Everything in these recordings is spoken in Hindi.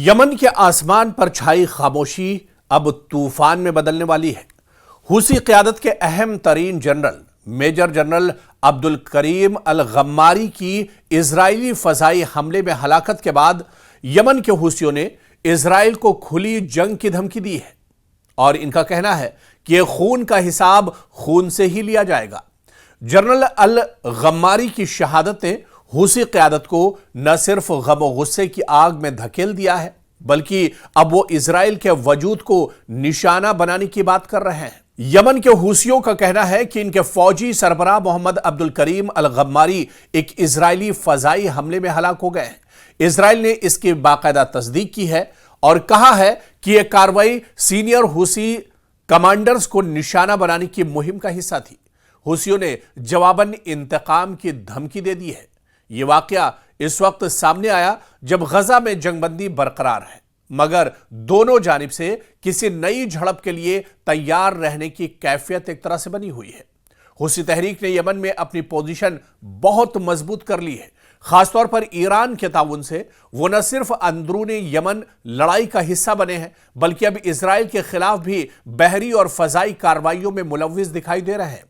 यमन के आसमान पर छाई खामोशी अब तूफान में बदलने वाली है। हुसी क़यादत के अहम तरीन general major general Abdul Karim अल गम्मारी की इजरायली फजाई हमले में हलाकत के बाद यमन के हुसियों ने इजराइल को खुली जंग की धमकी दी है और इनका कहना है कि यह खून का हिसाब खून से ही लिया जाएगा। जनरल अल गम्मारी की शहादत ने हुसी क़यादत को न सिर्फ गम और गुस्से की आग में धकेल दिया है, बल्कि अब वो इजराइल के वजूद को निशाना बनाने की बात कर रहे हैं। यमन के हुसियों का कहना है कि इनके फौजी सरबराह मोहम्मद अब्दुल करीम अल गम्मारी एक इजरायली फजाई हमले में हलाक हो गए हैं। इजराइल ने इसकी बाकायदा तस्दीक की है और कहा है कि यह कार्रवाई सीनियर हुसी कमांडर्स को निशाना बनाने की मुहिम का हिस्सा थी। हुसियों ने जवाबन इंतकाम की धमकी दे दी है। यह वाकया इस वक्त सामने आया जब गजा में जंगबंदी बरकरार है, मगर दोनों जानिब से किसी नई झड़प के लिए तैयार रहने की कैफियत एक तरह से बनी हुई है। हुसी तहरीक ने यमन में अपनी पोजीशन बहुत मजबूत कर ली है। खासतौर पर ईरान के ताउन से वो न सिर्फ अंदरूनी यमन लड़ाई का हिस्सा बने हैं, बल्कि अब इजराइल के खिलाफ भी बहरी और फजाई कार्रवाइयों में मुलव्विस दिखाई दे रहे हैं।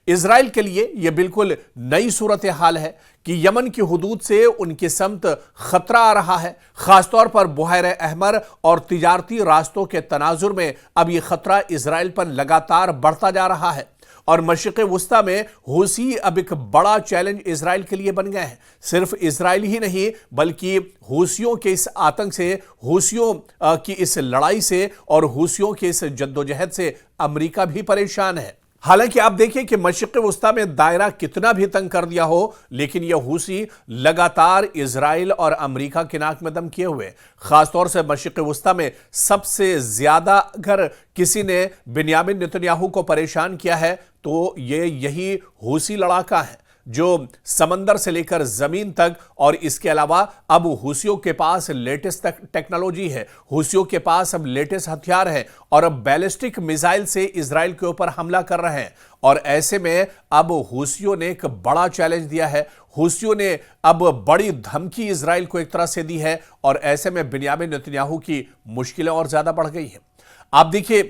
इजराइल के लिए यह बिल्कुल नई सूरत हाल है कि यमन की हुदूद से उनकी समत खतरा आ रहा है। खासतौर पर बुहैरे अहमर और तिजारती रास्तों के तनाजुर में अब यह खतरा इजराइल पर लगातार बढ़ता जा रहा है और मशरिक़ वुस्ता में हुसी अब एक बड़ा चैलेंज इजराइल के लिए बन गए हैं। सिर्फ इजराइल ही नहीं, बल्कि हुसियों के इस आतंक से, हुसियों की इस लड़ाई से और हुसियों के इस जद्दोजहद से अमेरिका भी परेशान है। हालांकि आप देखिए कि मशरिक़ वुस्ता में दायरा कितना भी तंग कर दिया हो, लेकिन यह हुसी लगातार इजराइल और अमेरिका के नाक में दम किए हुए। खासतौर से मशरिक़ वुस्ता में सबसे ज्यादा अगर किसी ने बिन्यामिन नेतन्याहू को परेशान किया है तो ये यही हुसी लड़ाका है, जो समंदर से लेकर जमीन तक, और इसके अलावा अब हुसियों के पास लेटेस्ट टेक्नोलॉजी है, हुसियों के पास अब लेटेस्ट हथियार है और अब बैलिस्टिक मिसाइल से इजराइल के ऊपर हमला कर रहे हैं। और ऐसे में अब हुसियों ने एक बड़ा चैलेंज दिया है। हुसियों ने अब बड़ी धमकी इजराइल को एक तरह से दी है और ऐसे में बिन्यामिन नेतन्याहू की मुश्किलें और ज्यादा बढ़ गई हैं। आप देखिए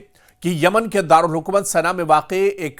कि यमन के दारुल हुकूमत सना में वाक़ई एक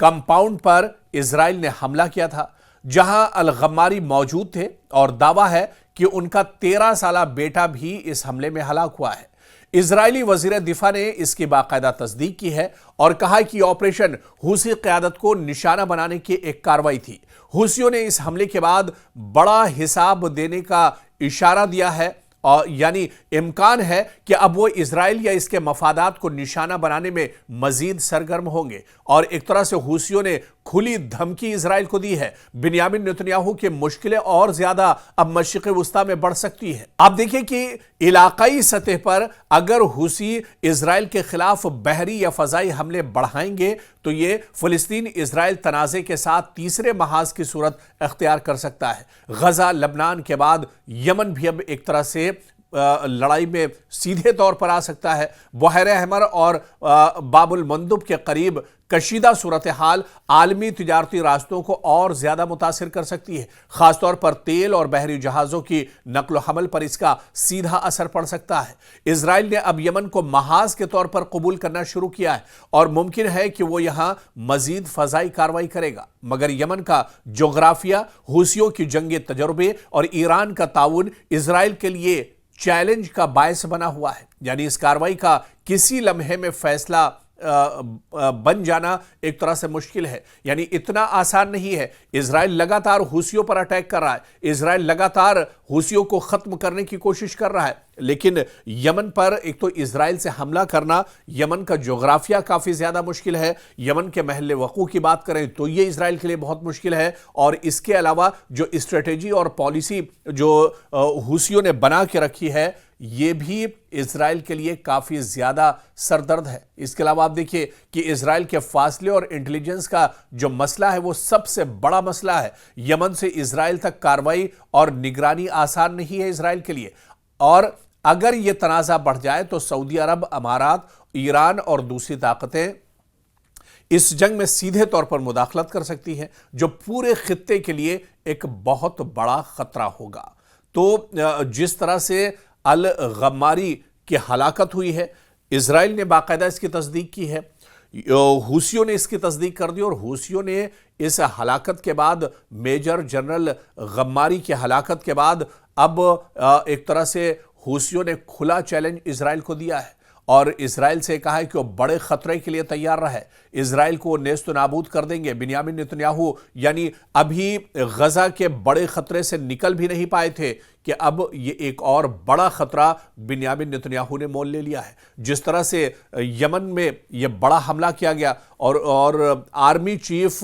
कंपाउंड पर इजराइल ने हमला किया था, जहां अल गम्मारी मौजूद थे और दावा है कि उनका 13 साला बेटा भी इस हमले में हलाक हुआ है। इजरायली वजीर दिफा ने इसकी बाकायदा तस्दीक की है और कहा कि ऑपरेशन हुसी क़यादत को निशाना बनाने की एक कार्रवाई थी। हुसियों ने इस हमले के बाद बड़ा हिसाब देने का इशारा दिया है और यानी इम्कान है कि अब वो इजराइल या इसके मफादात को निशाना बनाने में मजीद सरगर्म होंगे और एक तरह से हुसियों ने खुली धमकी इजराइल को दी है। बिन्यामिन नेतन्याहू की मुश्किलें और ज्यादा अब मशरिक़ वुस्ता में बढ़ सकती है। आप देखिए कि इलाकाई सतह पर अगर हुसी इजराइल के खिलाफ बहरी या फजाई हमले बढ़ाएंगे तो ये फिलिस्तीन इजराइल तनाज़े के साथ तीसरे महाज की सूरत अख्तियार कर सकता है। गजा लबनान के बाद यमन भी अब एक तरह से लड़ाई में सीधे तौर पर आ सकता है। बुहैरे अहमर और बाबुल मंदुब के करीब कशीदा सूरत हाल आलमी तिजारती रास्तों को और ज्यादा मुतासिर कर सकती है। खासतौर पर तेल और बहरी जहाजों की नकलो हमल पर इसका सीधा असर पड़ सकता है। इजराइल ने अब यमन को महाज के तौर पर कबूल करना शुरू किया है और मुमकिन है कि वो यहां मजीद फजाई कार्रवाई करेगा, मगर यमन का जोग्राफिया, हुसियों की जंगी तजुर्बे और ईरान का ताउन इजराइल के लिए चैलेंज का बायस बना हुआ है। यानी इस कार्रवाई का किसी लम्हे में फैसला बन जाना एक तरह से मुश्किल है, यानी इतना आसान नहीं है। इजराइल लगातार हुसियों पर अटैक कर रहा है, इजराइल लगातार हुसियों को खत्म करने की कोशिश कर रहा है, लेकिन यमन पर एक तो इजराइल से हमला करना, यमन का जोग्राफिया काफी ज्यादा मुश्किल है। यमन के महल वक़ू की बात करें तो ये इजराइल के लिए बहुत मुश्किल है और इसके अलावा जो स्ट्रेटेजी और पॉलिसी जो हुसियों ने बना के रखी है ये भी इजराइल के लिए काफी ज्यादा सरदर्द है। इसके अलावा आप देखिए कि इजराइल के फासले और इंटेलिजेंस का जो मसला है वो सबसे बड़ा मसला है। यमन से इजराइल तक कार्रवाई और निगरानी आसान नहीं है इजराइल के लिए, और अगर यह तनाज़ा बढ़ जाए तो सऊदी अरब, अमारात, ईरान और दूसरी ताकतें इस जंग में सीधे तौर पर मुदाखलत कर सकती हैं, जो पूरे खित्ते के लिए एक बहुत बड़ा खतरा होगा। तो जिस तरह से अल गम्मारी की हलाकत हुई है। इजराइल ने बाकायदा इसकी तस्दीक की है, हूसियों ने इसकी तस्दीक कर दी और हूसियों ने इस हलाकत के बाद, मेजर जनरल गम्मारी की हलाकत के बाद, अब एक तरह से हूसियों ने खुला चैलेंज इजराइल को दिया है और इजराइल से कहा है कि वो बड़े खतरे के लिए तैयार रहे। इजराइल को नेस्त नाबूद कर देंगे। बिन्यामिन नेतन्याहू यानी अभी गजा के बड़े खतरे से निकल भी नहीं पाए थे कि अब ये एक और बड़ा खतरा बिन्यामिन नेतन्याहू ने मोल ले लिया है। जिस तरह से यमन में ये बड़ा हमला किया गया और आर्मी चीफ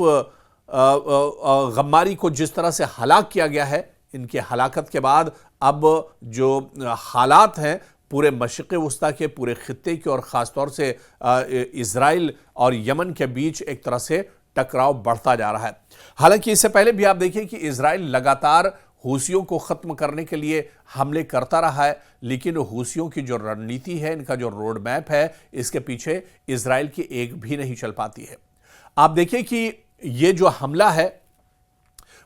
गम्मारी को जिस तरह से हलाक किया गया है, इनकी हलाकत के बाद अब जो हालात हैं पूरे मशरिक़ वस्ता के, पूरे खित्ते के और ख़ासतौर से इजराइल और यमन के बीच एक तरह से टकराव बढ़ता जा रहा है। हालांकि इससे पहले भी आप देखिए कि इजराइल लगातार हूसियों को ख़त्म करने के लिए हमले करता रहा है, लेकिन हूसियों की जो रणनीति है, इनका जो रोड मैप है, इसके पीछे इजराइल की एक भी नहीं चल पाती है। आप देखिए कि ये जो हमला है,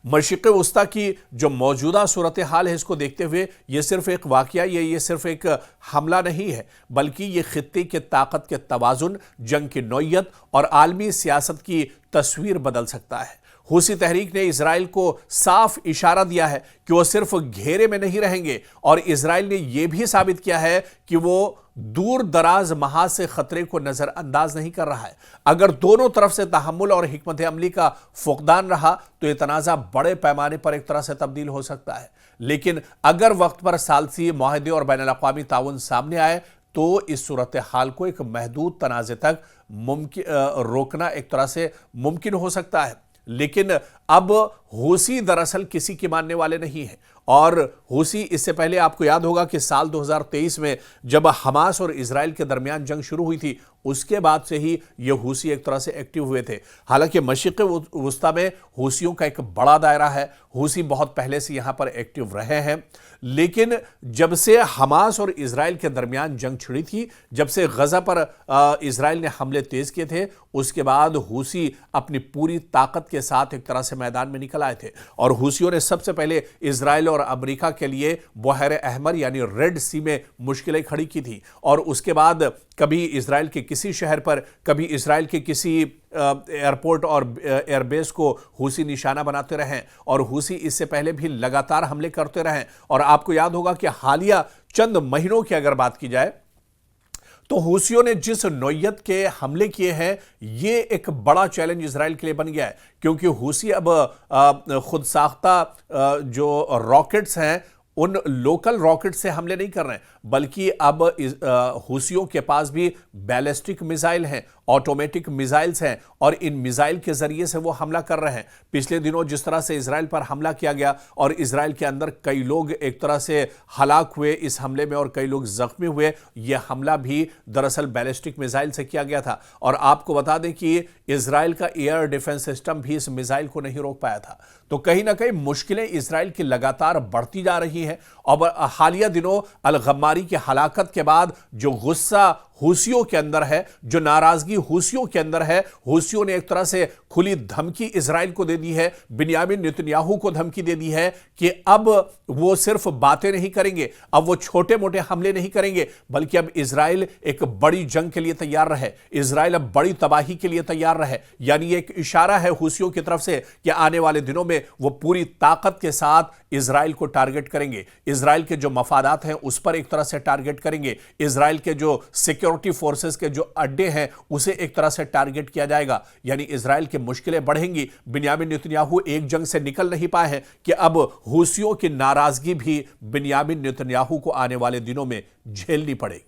मशरिक़ वस्ता की जो मौजूदा सूरत हाल है, इसको देखते हुए ये सिर्फ एक वाक़या, ये सिर्फ एक हमला नहीं है, बल्कि ये खित्ते के ताकत के तवाज़ुन, जंग की नौयत और आलमी सियासत की तस्वीर बदल सकता है। हूसी तहरीक ने इजराइल को साफ इशारा दिया है कि वो सिर्फ घेरे में नहीं रहेंगे और इजराइल ने यह भी साबित किया है कि वो दूर दराज महाज से खतरे को नजरअंदाज नहीं कर रहा है। अगर दोनों तरफ से तहम्मुल और हिकमत अमली का फुकदान रहा तो यह तनाज़ा बड़े पैमाने पर एक तरह से तब्दील हो सकता है, लेकिन अगर वक्त पर सालसी मुआहदे और बैनुल अक़वामी ताउन सामने आए तो इस सूरत हाल को एक महदूद तनाज़े तक रोकना एक तरह से मुमकिन हो सकता है। लेकिन अब हूसी दरअसल किसी के मानने वाले नहीं हैं और हूसी, इससे पहले आपको याद होगा कि साल 2023 में जब हमास और इजराइल के दरमियान जंग शुरू हुई थी, उसके बाद से ही ये हूसी एक तरह से एक्टिव हुए थे। हालांकि मशरिक़ वस्ता में हूसियों का एक बड़ा दायरा है, हूसी बहुत पहले से यहां पर एक्टिव रहे हैं, लेकिन जब से हमास और इजराइल के दरमियान जंग छिड़ी थी, जब से गजा पर इजराइल ने हमले तेज किए थे, उसके बाद हूसी अपनी पूरी ताकत के साथ एक तरह से मैदान में निकल आए थे और हूसियों ने सबसे पहले इजराइल और अमेरिका के लिए बहर अहमर यानी रेड सी में मुश्किलें खड़ी की थी और उसके बाद कभी इजराइल के किसी शहर पर, कभी इजराइल के किसी एयरपोर्ट और एयरबेस को हूसी निशाना बनाते रहे और हूसी इससे पहले भी लगातार हमले करते रहे। और आपको याद होगा कि हालिया चंद महीनों की अगर बात की जाए तो हूसियों ने जिस नौयत के हमले किए हैं, ये एक बड़ा चैलेंज इजराइल के लिए बन गया है, क्योंकि हूसी अब खुद साख्ता जो रॉकेट्स हैं उन लोकल रॉकेट से हमले नहीं कर रहे हैं, बल्कि अब हूसियों के पास भी बैलिस्टिक मिसाइल हैं, ऑटोमेटिक मिसाइल्स हैं और इन मिसाइल के जरिए से वो हमला कर रहे हैं। पिछले दिनों जिस तरह से इजराइल पर हमला किया गया और इजराइल के अंदर कई लोग एक तरह से हलाक हुए इस हमले में और कई लोग जख्मी हुए, यह हमला भी दरअसल बैलिस्टिक मिसाइल से किया गया था। और आपको बता दें कि इजराइल का एयर डिफेंस सिस्टम भी इस मिसाइल को नहीं रोक पाया था। तो कहीं ना कहीं मुश्किलें इजराइल की लगातार बढ़ती जा रही हैं और हालिया दिनों अल गम्मारी की हलाकत के बाद जो गुस्सा हूसियों के अंदर है, जो नाराजगी हूसियों के अंदर है, हूसियों ने एक तरह से खुली धमकी इजराइल को दे दी है, बिन्यामिन नेतन्याहू को धमकी दे दी है कि अब वो सिर्फ बातें नहीं करेंगे, अब वो छोटे मोटे हमले नहीं करेंगे, बल्कि अब इजराइल एक बड़ी जंग के लिए तैयार रहे, इजराइल अब बड़ी तबाही के लिए तैयार रहे। यानी एक इशारा है हूसियों की तरफ से कि आने वाले दिनों में वो पूरी ताकत के साथ इजराइल को टारगेट करेंगे, इजराइल के जो मफादात हैं उस पर एक तरह से टारगेट करेंगे, इजराइल के जो सिक्योरिटी फोर्सेस के जो अड्डे हैं उसे एक तरह से टारगेट किया जाएगा। यानी इजराइल की मुश्किलें बढ़ेंगी। बिन्यामिन नेतन्याहू एक जंग से निकल नहीं पाए हैं कि अब हूसियों की नाराजगी भी बिन्यामिन नेतन्याहू को आने वाले दिनों में झेलनी पड़ेगी।